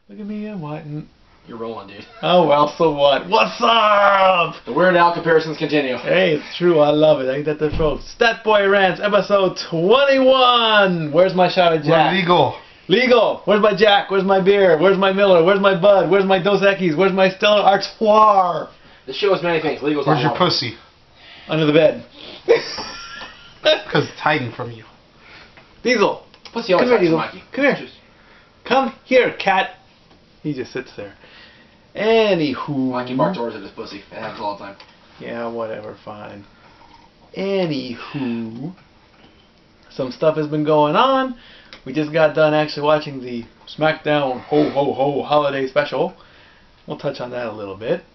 Look at me and what? You're rolling, dude. Oh, well, so what? What's up? The Weird Al comparisons continue. Hey, it's true. I love it. Ain't that the truth? Stat Boy Rants, episode 21. Where's my shot of Jack? We're legal. Legal. Where's my Jack? Where's my beer? Where's my Miller? Where's my Bud? Where's my Dos Equis? Where's my Stella Artois? This show is many things. Legal's Where's not your one. pussy? Under the bed. Because it's hiding from you. Diesel. Pussy always Come here, hides Diesel. from Mikey. Come here. Come here, cat. He just sits there. Anywho. Mikey barks orders at his pussy. It happens all the time. Yeah, whatever, fine. Anywho, some stuff has been going on. We just got done actually watching the SmackDown Ho Ho Ho Holiday Special. We'll touch on that a little bit.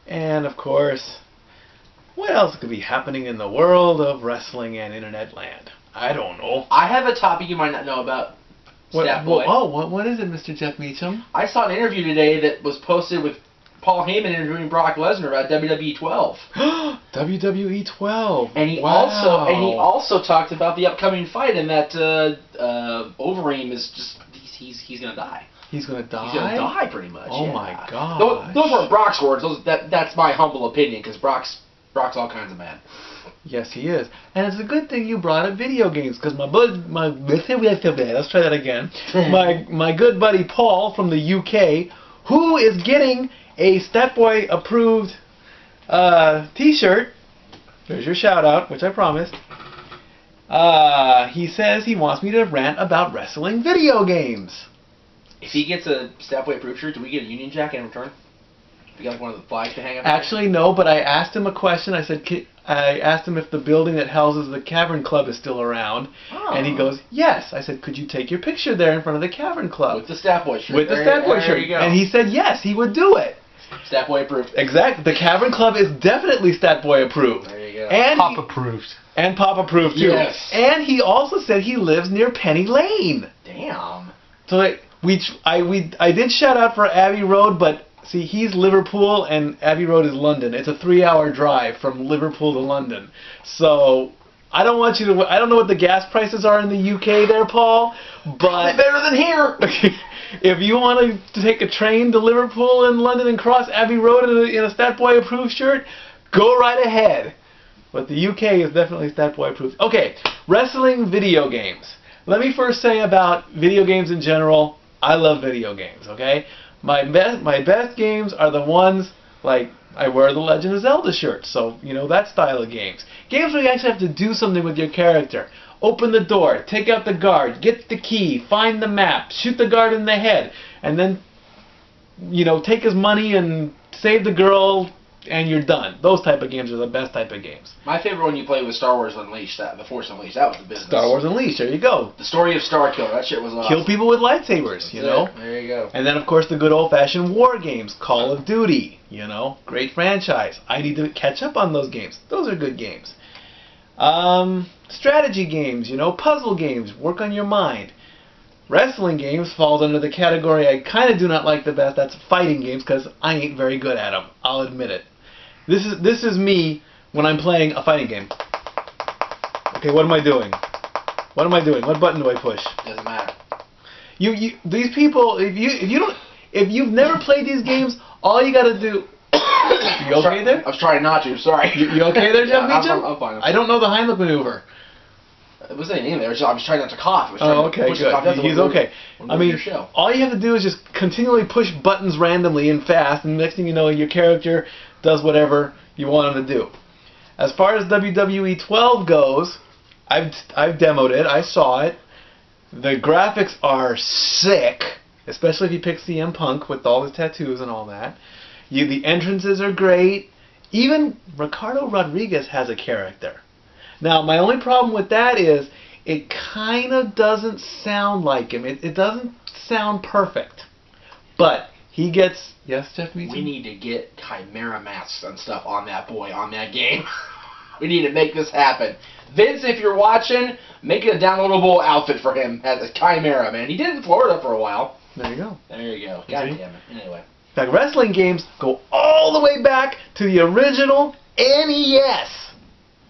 And of course, what else could be happening in the world of wrestling and internet land? I don't know. I have a topic you might not know about. Stat Boy. What is it, Mr. Jeff Meacham? I saw an interview today that was posted with Paul Heyman interviewing Brock Lesnar about WWE 12. WWE 12. And he wow. also talked about the upcoming fight, and that Overeem is just he's gonna die. He's gonna die. He's gonna die, pretty much. Oh yeah. my god. Those weren't Brock's words. That's my humble opinion, because Brock's all kinds of mad. Yes, he is. And it's a good thing you brought up video games, because let's try that again. my good buddy Paul from the UK, who is getting a Stat Boy approved t-shirt. There's your shout out, which I promised. He says he wants me to rant about wrestling video games. If he gets a Stat Boy approved shirt, do we get a Union Jack in return? We got one of the flags to hang up. Actually, no, but I asked him a question. I asked him if the building that houses the Cavern Club is still around, and he goes, yes. I said, could you take your picture there in front of the Cavern Club? With the Stat Boy shirt. With the Stat Boy shirt. There you go. And he said, yes, he would do it. Stat Boy approved. Exactly. The Cavern Club is definitely Stat Boy approved. There you go. And Pop approved. And Pop approved, too. Yes. And he also said he lives near Penny Lane. Damn. So I did shout out for Abbey Road, but see, he's Liverpool and Abbey Road is London. It's a 3-hour drive from Liverpool to London. So I don't want you to. I don't know what the gas prices are in the UK there, Paul, but better than here. If you want to take a train to Liverpool and London and cross Abbey Road in a Stat Boy approved shirt, go right ahead. But the UK is definitely Stat Boy approved. Okay, wrestling video games. Let me first say about video games in general. I love video games. Okay. My best games are the ones like I wear the Legend of Zelda shirt, so you know that style of games. Games where you actually have to do something with your character. Open the door, take out the guard, get the key, find the map, shoot the guard in the head, and then take his money and save the girl, and you're done. Those type of games are the best type of games. My favorite one you played was Star Wars Unleashed, The Force Unleashed. That was the business. Star Wars Unleashed, there you go. The story of Starkiller, that shit was awesome. Kill people with lightsabers, you know. There you go. And then, of course, the good old-fashioned war games. Call of Duty, great franchise. I need to catch up on those games. Those are good games. Strategy games, puzzle games. Work on your mind. Wrestling games falls under the category I kind of do not like the best. That's fighting games, because I ain't very good at them. I'll admit it. This is me when I'm playing a fighting game. Okay, what am I doing? What am I doing? What button do I push? Doesn't matter. These people, if you've never played these games, all you gotta do. You okay there? I was trying not to. Sorry. You okay there, Jeff Meacham? I'm fine. I don't know the Heimlich maneuver. It wasn't anything there. I was trying not to cough. Okay, good. He's okay. I mean, all you have to do is just continually push buttons randomly and fast, and next thing you know, your character does whatever you want him to do. As far as WWE 12 goes, I've demoed it. I saw it. The graphics are sick, especially if you pick CM Punk with all his tattoos and all that. The entrances are great. Even Ricardo Rodriguez has a character. Now, my only problem with that is it kind of doesn't sound like him. It doesn't sound perfect. But he gets... Yes, Jeff Meacham? We need to get Chimera masks and stuff on that game. We need to make this happen. Vince, if you're watching, make a downloadable outfit for him as a Chimera, man. He did it in Florida for a while. There you go. There you go. God damn it. Anyway. In fact, wrestling games go all the way back to the original NES.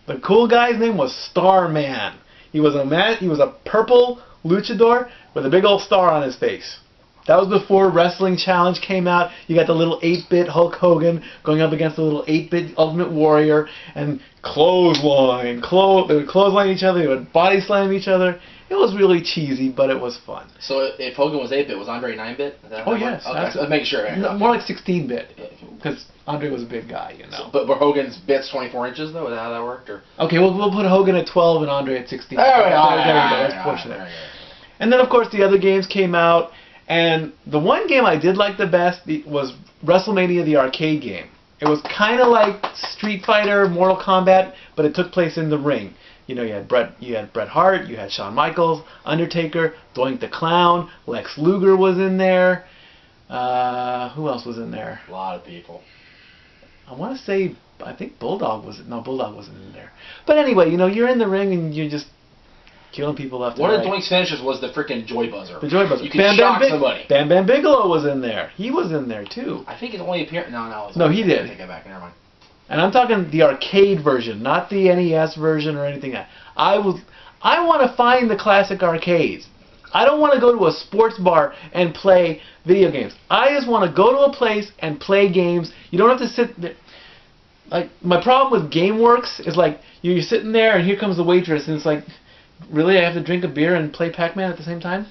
The cool guy's name was Starman. He was a purple luchador with a big old star on his face. That was before Wrestling Challenge came out. You got the little 8-bit Hulk Hogan going up against the little 8-bit Ultimate Warrior and clothesline. They would clothesline each other. They would body slam each other. It was really cheesy, but it was fun. So if Hogan was 8-bit, was Andre 9-bit? Oh, yes. Okay, let's make sure. No, more like 16-bit, because Andre was a big guy, you know. But were Hogan's bits 24 inches, though? Is that how that worked? Or? Okay, we'll put Hogan at 12 and Andre at 16. There we go. That's fortunate. And then, of course, the other games came out, and the one game I did like the best was WrestleMania, the arcade game. It was kind of like Street Fighter, Mortal Kombat, but it took place in the ring. You know, you had Bret Hart, you had Shawn Michaels, Undertaker, Doink the Clown, Lex Luger was in there. Who else was in there? A lot of people. I want to say, I think Bulldog wasn't in there. But anyway, you know, you're in the ring and you're just killing people left and right. One of Doink's finishes was the freaking Joy Buzzer. The Joy Buzzer. You could shock somebody. Bam Bam Bigelow was in there. He was in there too. I think it only appeared. No, he did. I take it back. Never mind. And I'm talking the arcade version, not the NES version or anything. I want to find the classic arcades. I don't want to go to a sports bar and play video games. I just want to go to a place and play games. You don't have to sit there. Like, my problem with GameWorks is like you're sitting there and here comes the waitress and it's like, really, I have to drink a beer and play Pac-Man at the same time?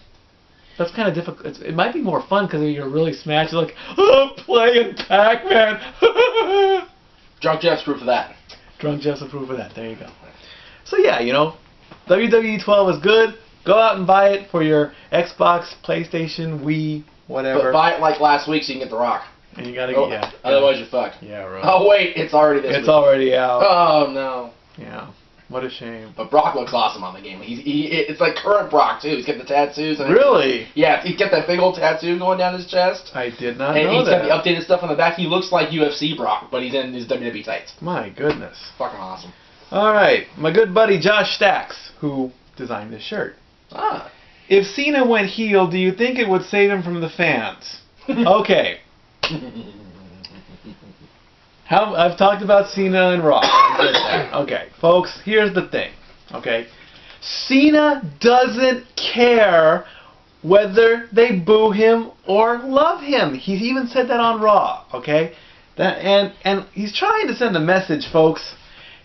That's kind of difficult. It might be more fun because you're really smashed. You're like, oh, I'm playing Pac-Man. Drunk Jeff's proof of that. Drunk Jeff's a proof of that. There you go. So yeah, you know, WWE 12 is good. Go out and buy it for your Xbox, PlayStation, Wii, whatever. But buy it like last week so you can get The Rock. And you gotta get, yeah. Otherwise you're fucked. Yeah, right. Oh wait, it's already this week. It's already out. Oh no. Yeah. What a shame. But Brock looks awesome on the game. It's like current Brock too. He's got the tattoos. And really? Yeah, he's got that big old tattoo going down his chest. I did not know that. And he's that. got the updated stuff on the back. He looks like UFC Brock, but he's in his WWE tights. My goodness. Fucking awesome. All right, my good buddy Josh Stacks, who designed this shirt. Ah. If Cena went heel, do you think it would save him from the fans? Okay. I've talked about Cena and Raw. I get that. Okay, folks, here's the thing. Okay, Cena doesn't care whether they boo him or love him. He's even said that on Raw. Okay, and he's trying to send a message, folks.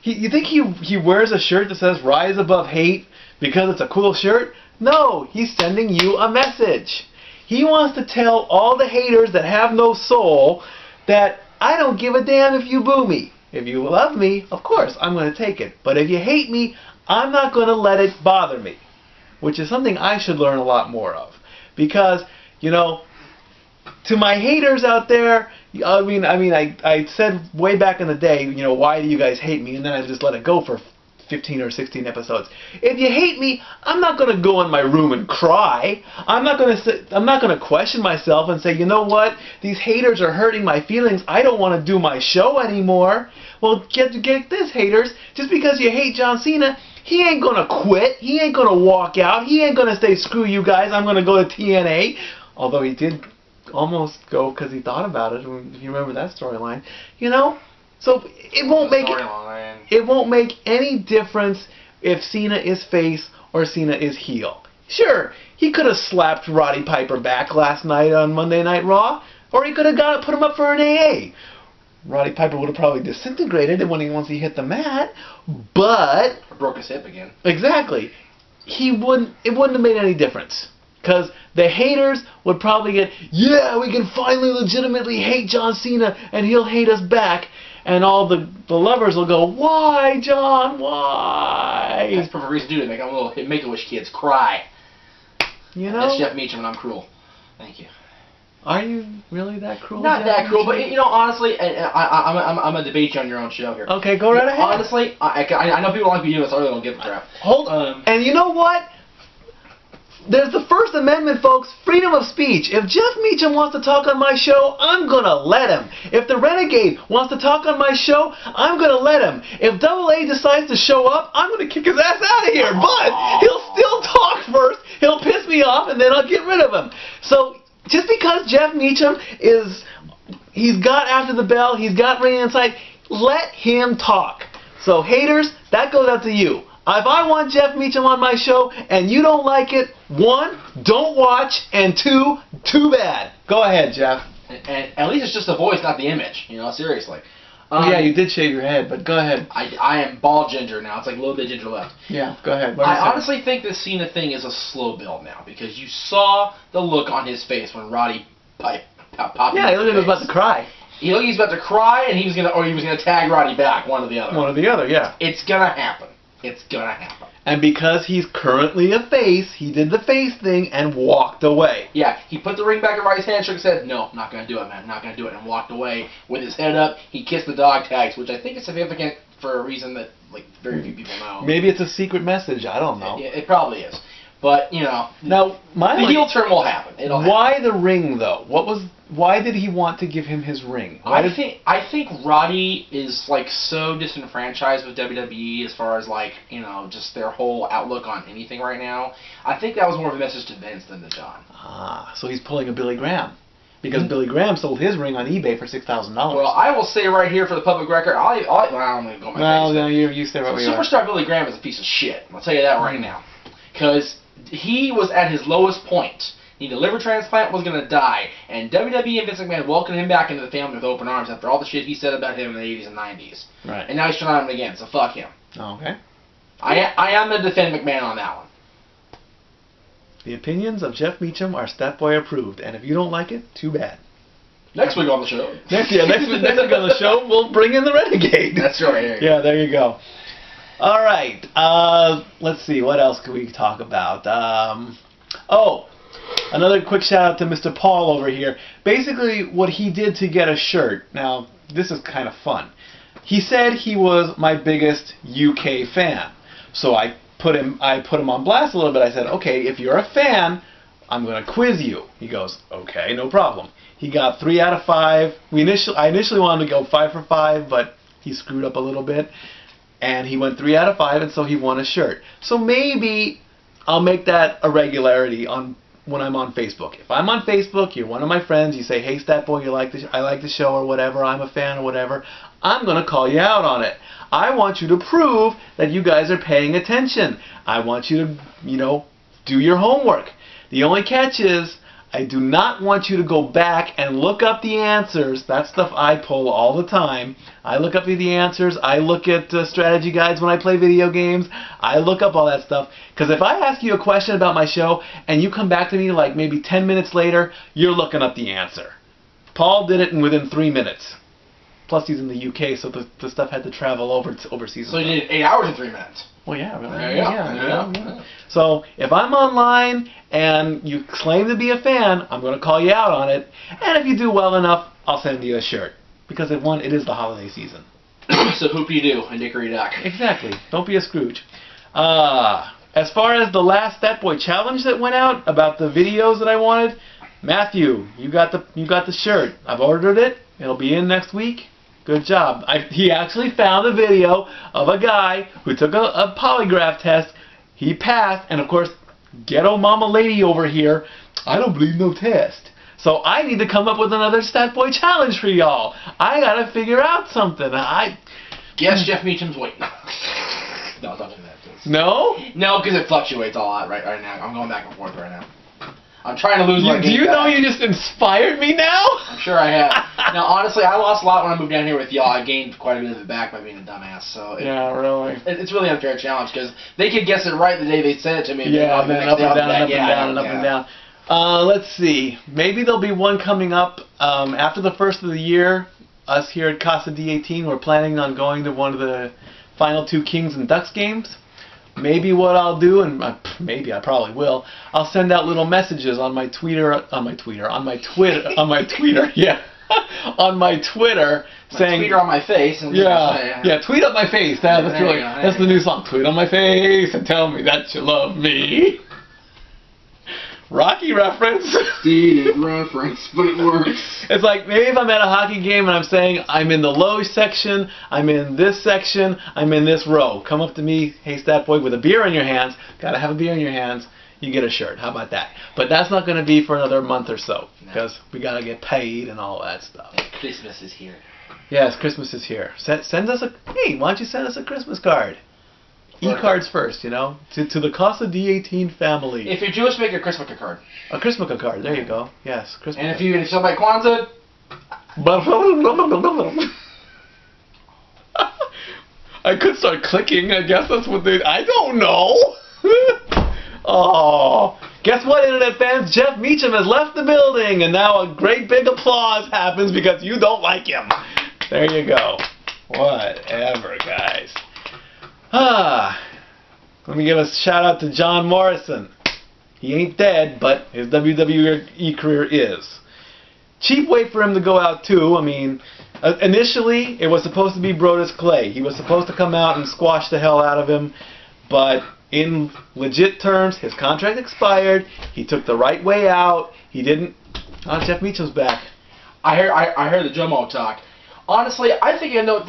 You think he wears a shirt that says "Rise Above Hate" because it's a cool shirt? No, he's sending you a message. He wants to tell all the haters that have no soul that I don't give a damn if you boo me. If you love me, of course, I'm going to take it. But if you hate me, I'm not going to let it bother me. Which is something I should learn a lot more of. Because, you know, to my haters out there, I said way back in the day, you know, why do you guys hate me? And then I just let it go for 15 or 16 episodes. If you hate me, I'm not going to go in my room and cry. I'm not going to question myself and say, you know what? These haters are hurting my feelings. I don't want to do my show anymore. Well, get this, haters. Just because you hate John Cena, he ain't going to quit. He ain't going to walk out. He ain't going to say, screw you guys, I'm going to go to TNA. Although he did almost go because he thought about it. If you remember that storyline. You know? So it won't make any difference if Cena is face or Cena is heel. Sure, he could have slapped Roddy Piper back last night on Monday Night Raw, or he could have put him up for an AA. Roddy Piper would have probably disintegrated once he hit the mat, but or broke his hip again. Exactly. It wouldn't have made any difference. Because the haters would probably get, yeah, we can finally legitimately hate John Cena and he'll hate us back. And all the lovers will go, why, John, why? That's the perfect reason to do it. Make a little Make-A-Wish kids cry. You know? That's Jeff Meacham and I'm cruel. Thank you. Are you really that cruel? Not Jeff that cruel, Meacham? but you know, honestly, I'm gonna debate you on your own show here. Okay, go right ahead. Honestly, I know people like me doing this, I really don't give a crap. Hold on. And you know what? There's the First Amendment, folks. Freedom of speech. If Jeff Meacham wants to talk on my show, I'm going to let him. If the Renegade wants to talk on my show, I'm going to let him. If AA decides to show up, I'm going to kick his ass out of here. But he'll still talk first. He'll piss me off, and then I'll get rid of him. So just because Jeff Meacham he's got After the Bell, he's got Rain Inside, let him talk. So haters, that goes out to you. If I want Jeff Meacham on my show and you don't like it, 1, don't watch, and 2, Too bad. Go ahead, Jeff. And at least it's just the voice, not the image. Seriously. Yeah, you did shave your head, but go ahead. I am bald ginger now. It's like a little bit ginger left. Yeah, go ahead. I honestly think this Cena thing is a slow build now because you saw the look on his face when Roddy popped. Yeah, he looked like he was about to cry. He looked like he was about to cry, and he was gonna tag Roddy back, one or the other. One or the other, yeah. It's gonna happen. It's gonna happen. And because he's currently a face, he did the face thing and walked away. Yeah, he put the ring back in Roddy's hand, shook his head, no, not gonna do it, man, not gonna do it, and walked away with his head up. He kissed the dog tags, which I think is significant for a reason that very few people know. Maybe it's a secret message. I don't know. It probably is. But, now the heel turn will happen. It'll happen. Why the ring, though? Why did he want to give him his ring? I think Roddy is so disenfranchised with WWE as far as just their whole outlook on anything right now. I think that was more of a message to Vince than to John. So he's pulling a Billy Graham. Because Billy Graham sold his ring on eBay for $6,000. Well, I will say right here for the public record, I'm going to go my face. Well, no, you stay right where you are. Superstar Billy Graham is a piece of shit. I'll tell you that right now. Because he was at his lowest point. He had a liver transplant, was going to die. And WWE and Vince McMahon welcomed him back into the family with open arms after all the shit he said about him in the 80s and 90s. Right. And now he's trying on him again, so fuck him. Okay. I am going to defend McMahon on that one. The opinions of Jeff Meacham are Statboy approved. And if you don't like it, too bad. Next week on the show. Next week on the show, we'll bring in the Renegade. That's right. Yeah, there you go. All right. Let's see. What else can we talk about? Another quick shout out to Mr. Paul over here. Basically, what he did to get a shirt. Now, this is kind of fun. He said he was my biggest UK fan. So I put him on blast a little bit. I said, okay, if you're a fan, I'm going to quiz you. He goes, okay, no problem. He got 3 out of 5. I initially wanted to go 5 for 5, but he screwed up a little bit. And he went 3 out of 5, and so he won a shirt. So maybe I'll make that a regularity when I'm on Facebook. If I'm on Facebook, you're one of my friends, you say, hey, Statboy, I like the show or whatever, I'm a fan or whatever, I'm going to call you out on it. I want you to prove that you guys are paying attention. I want you to, do your homework. The only catch is, I do not want you to go back and look up the answers. That stuff I pull all the time. I look up the answers. I look at strategy guides when I play video games. I look up all that stuff. Because if I ask you a question about my show and you come back to me maybe 10 minutes later, you're looking up the answer. Paul did it within 3 minutes. Plus he's in the UK, so the stuff had to travel overseas. So he did it 8 hours and 3 minutes. Well, yeah, really. Yeah. So if I'm online and you claim to be a fan, I'm going to call you out on it. And if you do well enough, I'll send you a shirt. Because it is the holiday season. So hoop-de-doo and dickory-dock. Exactly. Don't be a Scrooge. As far as the last Statboy challenge that went out about the videos that I wanted, Matthew, you got the shirt. I've ordered it. It'll be in next week. Good job. He actually found a video of a guy who took a polygraph test. He passed, and of course, ghetto mama lady over here, I don't believe no test. So I need to come up with another Statboy challenge for y'all. I gotta figure out something. Guess Jeff Meacham's weight. No, don't do that. Please. No? No, because it fluctuates a lot right now. I'm going back and forth right now. I'm trying to lose my Do you know you just inspired me now? I'm sure I have. Now, honestly, I lost a lot when I moved down here with y'all. I gained quite a bit of it back by being a dumbass. So yeah, really. It's really unfair challenge because they could guess it right the day they sent it to me. Yeah, and then up and down, up and down. Let's see. Maybe there'll be one coming up after the first of the year. Us here at Casa D18, we're planning on going to one of the final 2 Kings and Ducks games. Maybe what I'll do, and maybe I probably will, I'll send out little messages on my Twitter, yeah, on my Twitter saying... Tweet on my face. And yeah, tweet up my face. That's the new song. Tweet on my face and tell me that you love me. Rocky reference. Dated reference, but it works. It's like maybe if I'm at a hockey game and I'm saying I'm in the low section, I'm in this section, I'm in this row. Come up to me, hey Statboy, with a beer in your hands. Gotta have a beer in your hands. You get a shirt. How about that? But that's not going to be for another month or so because we gotta get paid and all that stuff. And Christmas is here. Yes, Christmas is here. Send us a. Hey, why don't you send us a Christmas card? E-cards first, you know, to the Casa D18 family. If you're Jewish, make a Christmas card. A Christmas card. There you go. Yes, Christmas. And if you celebrate Kwanzaa, I could start clicking. I guess that's what they. I don't know. Oh, guess what, Internet fans? Jeff Meacham has left the building, and now a great big applause happens because you don't like him. There you go. Whatever, guys. Let me give a shout out to John Morrison. He ain't dead, but his WWE career is. Cheap way for him to go out too. I mean, initially it was supposed to be Brodus Clay. He was supposed to come out and squash the hell out of him, but in legit terms, his contract expired. He took the right way out. He didn't. Oh, Jeff Meacham's back. I heard the Jomo talk. Honestly, I think I know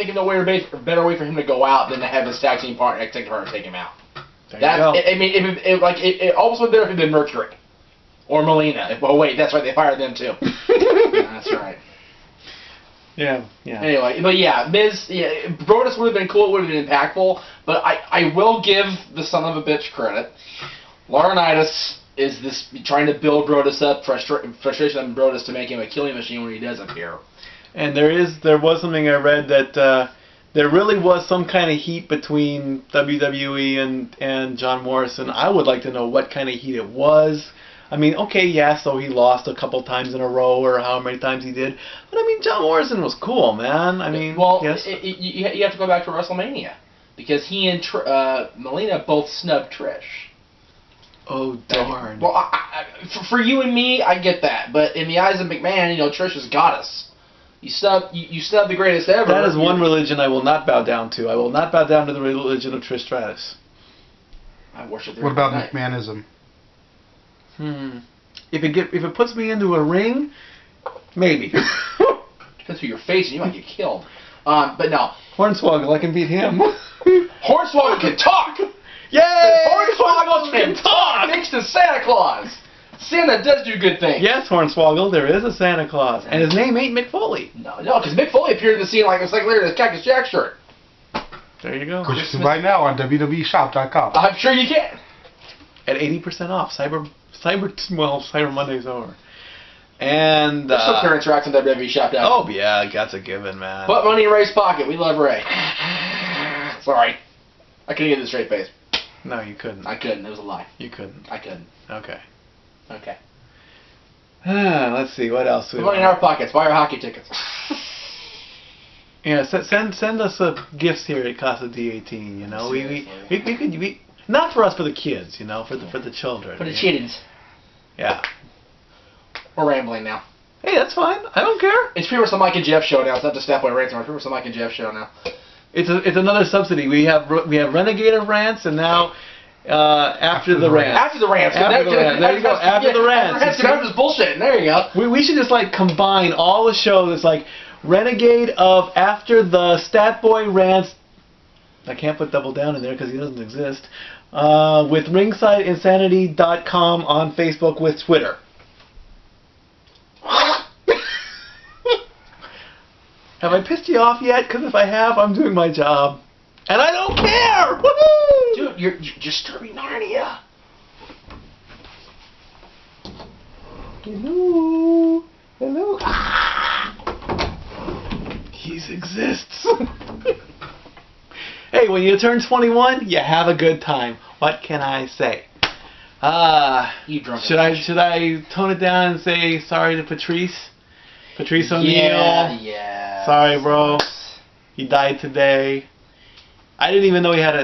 better way for him to go out than to have his tag team partner take him out. There you go. I mean, it almost would be better if it had been Mercury or Melina. Oh wait, that's right, they fired them too. Yeah, that's right. Yeah. Anyway, but yeah, Miz, Brodus would have been cool, it would have been impactful, but I will give the son of a bitch credit. Laurinaitis is this trying to build Brodus up, frustration on Brodus to make him a killing machine when he does appear. And there was something I read that there really was some kind of heat between WWE and John Morrison. I would like to know what kind of heat it was. I mean, okay, yeah, so he lost a couple times in a row or how many times he did. But, I mean, John Morrison was cool, man. I mean, well, yes. You have to go back to WrestleMania. Because he and Melina both snubbed Trish. Oh, darn. Well, for you and me, I get that. But in the eyes of McMahon, Trish is goddess. You snub the greatest ever. That is one religion I will not bow down to. I will not bow down to the religion of Trish Stratus. I worship the What about McMahonism? If it puts me into a ring, maybe. Depends who you're facing. You might get killed. But no. Hornswoggle, I can beat him. Hornswoggle can talk. Yay! Hornswoggle can talk. Thanks to Santa Claus. Santa does do good things. Yes, Hornswoggle, there is a Santa Claus, and his name ain't Mick Foley. No, because Mick Foley appeared in the scene like a second later in his Cactus Jack shirt. There you go. Which you can buy now on www.shop.com. I'm sure you can. At 80% off. Cyber Monday's over. And There's still clearance racks on www.shop.com. Oh yeah, that's a given, man. Put money in Ray's pocket. We love Ray. Sorry, I couldn't get the straight face. No, you couldn't. I couldn't. It was a lie. You couldn't. I couldn't. Okay. Okay. Let's see what else. Put money in our pockets. Buy our hockey tickets. Yeah, send us gifts here at Casa D18. You know, we could not for us, for the kids. You know, for the children. For the chittens. Yeah. We're rambling now. Hey, that's fine. I don't care. It's pretty much the Mike and Jeff show now. It's not the Snapboy Rants. It's pretty much the Mike and Jeff show now. It's another subsidy. We have Renegade of Rants, and now after the Rants. After the Rants. After the Rants. There you go. After the Rants. I'm just bullshitting. There you go. We should just like combine all the shows. It's like Renegade of After the Statboy Rants. I can't put Double Down in there because he doesn't exist. With RingsideInsanity.com on Facebook with Twitter. Have I pissed you off yet? Because if I have, I'm doing my job. And I don't care! Woohoo! Dude, you're disturbing Narnia. Hello. Hello. He exists. Hey, when you turn 21, you have a good time. What can I say? Should I tone it down and say sorry to Patrice? Patrice O'Neals. Yeah. Sorry, bro. He died today. I didn't know he had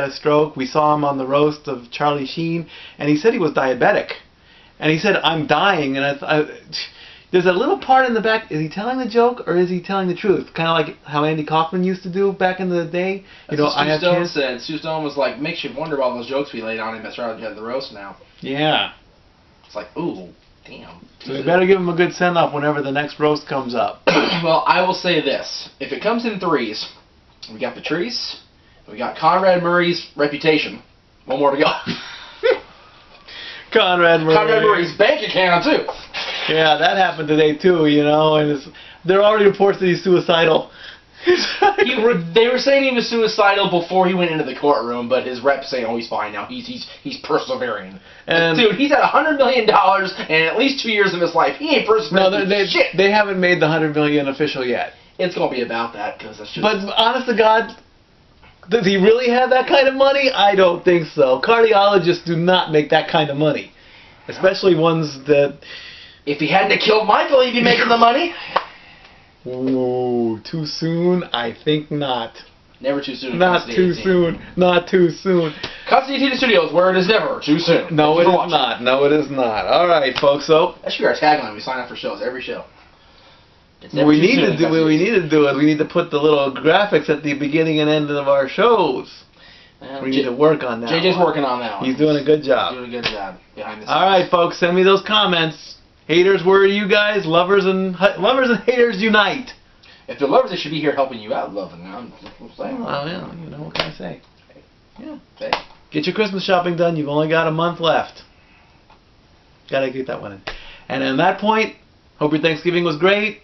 a stroke. We saw him on the roast of Charlie Sheen, and he said he was diabetic. And he said, "I'm dying." And there's a little part in the back. Is he telling the joke or is he telling the truth? Kind of like how Andy Kaufman used to do back in the day. That's what Stu Stone said. Stu Stone was like, makes you wonder about those jokes we laid on him at Charlie had the roast now. Yeah. It's like, ooh, damn. So we better give him a good send-off whenever the next roast comes up. Well, I will say this. If it comes in threes, we got Patrice, we got Conrad Murray's reputation. One more to go. Conrad Murray's bank account, too. Yeah, that happened today, too, you know. And there are already reports that he's suicidal. They were saying he was suicidal before he went into the courtroom, but his rep saying, "Oh, he's fine now. He's persevering." And dude, he's had $100 million in at least 2 years of his life. He ain't persevering. no, Shit. they haven't made the $100 million official yet. It's gonna be about that because that's just. But honest to God, does he really have that kind of money? I don't think so. Cardiologists do not make that kind of money, especially ones that. If he hadn't killed Michael, he'd be making the money. Ooh, too soon? I think not. Never too soon. Not too soon. Not too soon. Custody TV Studios, where it is never too soon. No, it is not. No, it is not. All right, folks. So that should be our tagline. We sign up for shows every show. What we need to do is we need to put the little graphics at the beginning and end of our shows. We need to work on that. JJ's working on that one. He's doing a good job. He's doing a good job behind the scenes. All right, folks. Send me those comments. Haters, where are you guys? Lovers and haters unite. If they're lovers, they should be here helping you out, loving. I'm saying. Well, yeah, you know, what can I say? Yeah. Hey. Get your Christmas shopping done. You've only got a month left. Gotta get that one in. And at that point, hope your Thanksgiving was great.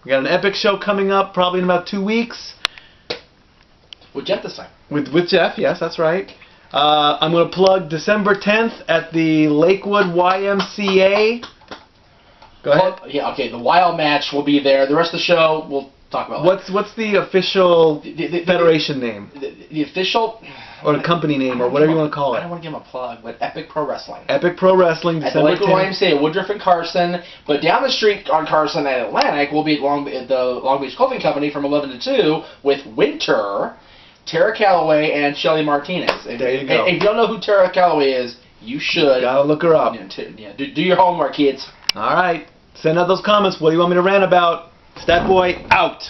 We got an epic show coming up, probably in about 2 weeks. With Jeff this time. With Jeff, yes, that's right. I'm going to plug December 10th at the Lakewood YMCA. Go ahead. Yeah, okay, the Wild Match will be there. The rest of the show, we'll talk about later. What's the official federation name? The official... Or the company name, or whatever you want to call it. I don't want to give him a plug, but Epic Pro Wrestling. Epic Pro Wrestling, at the December Lakewood 10th. YMCA, Woodruff and Carson. But down the street on Carson at Atlantic, we'll be at the Long Beach Clothing Company from 11 to 2 with Winter, Tara Calloway, and Shelly Martinez. There you go. If you don't know who Tara Calloway is, you should. Gotta look her up. Yeah, do your homework, kids. All right. Send out those comments. What do you want me to rant about? Stat Boy out.